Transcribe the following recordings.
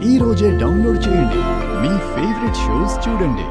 ఈ రోజే డౌన్లోడ్ చేయండి. మీ ఫేవరెట్ షోస్ చూడండి.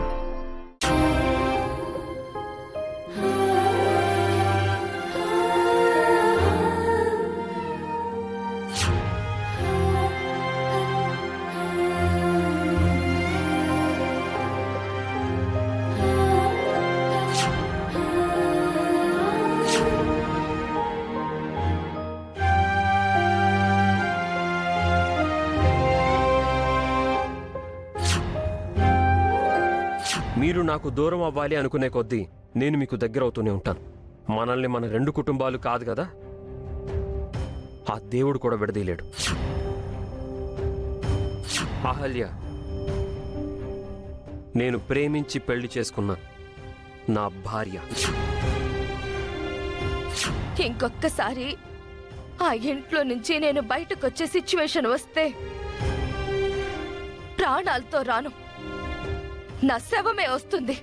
మీరు నాకు దూరం అవ్వాలి అనుకునే కొద్దీ నేను మీకు దగ్గర అవుతూనే ఉంటాను. మనల్ని మన రెండు కుటుంబాలు కాదు కదా, ఆ దేవుడు కూడా విడదీయలేడు. అహల్య, నేను ప్రేమించి పెళ్లి చేసుకున్న నా భార్య. ఇంకొక్కసారి ఆ ఇంట్లో నుంచి నేను బయటకొచ్చే సిచ్యువేషన్ వస్తే ప్రాణాలతో రాను, నా శవమే వస్తుంది.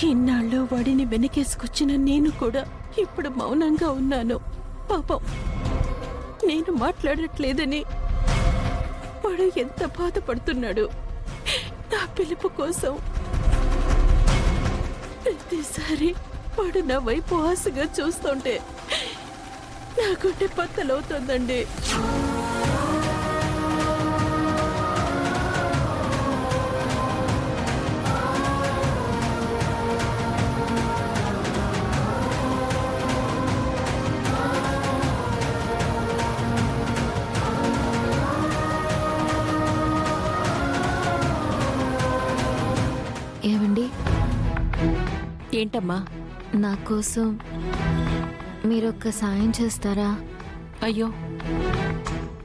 ఇన్నాళ్ళు వాడిని వెనకేసుకొచ్చిన నేను కూడా ఇప్పుడు మౌనంగా ఉన్నాను. పాపం, నేను మాట్లాడట్లేదని వాడు ఎంత బాధపడుతున్నాడు. నా పిలుపు కోసం ప్రతిసారి వాడు నా వైపు ఆశగా చూస్తుంటే నా గుండె పత్తలవుతుందండి. ఏమండి, ఏంటమ్మా? నా కోసం మీరొక్క సాయం చేస్తారా? అయ్యో,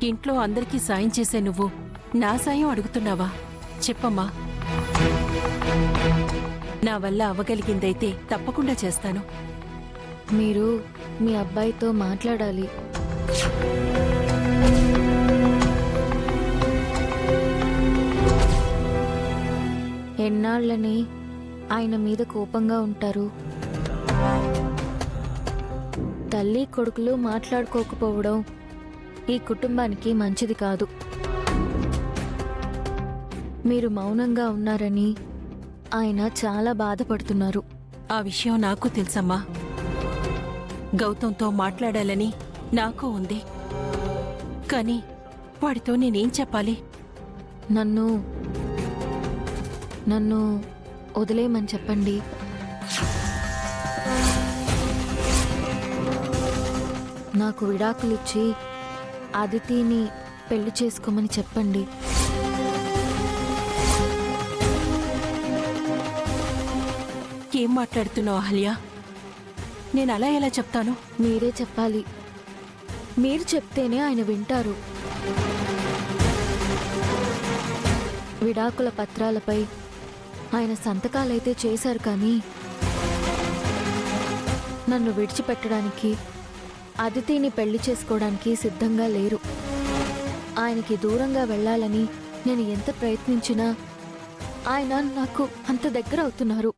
ఇంట్లో అందరికీ సాయం చేసే నువ్వు నా సాయం అడుగుతున్నావా? చెప్పమ్మా. నా వల్ల అవ్వగలిగిందైతే తప్పకుండా చేస్తాను. మీరు మీ అబ్బాయితో మాట్లాడాలి. ఎన్నాళ్ళని ఆయన మీద కోపంగా ఉంటారు. తల్లి కొడుకులు మాట్లాడుకోకపోవడం ఈ కుటుంబానికి మంచిది కాదు. మీరు మౌనంగా ఉన్నారని ఆయన చాలా బాధపడుతున్నారు. ఆ విషయం నాకు తెలుసమ్మా. గౌతంతో మాట్లాడాలని నాకు ఉంది. కానీ వాడితో నేనేం చెప్పాలి? నన్ను వదిలేయమని చెప్పండి. నాకు విడాకులిచ్చి అదితిని పెళ్లి చేసుకోమని చెప్పండి. ఏం మాట్లాడుతున్నావు అహల్య? నేను అలా ఎలా చెప్తాను? మీరే చెప్పాలి. మీరు చెప్తేనే ఆయన వింటారు. విడాకుల పత్రాలపై ఆయన సంతకాలైతే చేశారు, కానీ నన్ను విడిచిపెట్టడానికి, అదితిని పెళ్లి చేసుకోవడానికి సిద్ధంగా లేరు. ఆయనకి దూరంగా వెళ్ళాలని నేను ఎంత ప్రయత్నించినా ఆయన నాకు అంత దగ్గర అవుతున్నారు.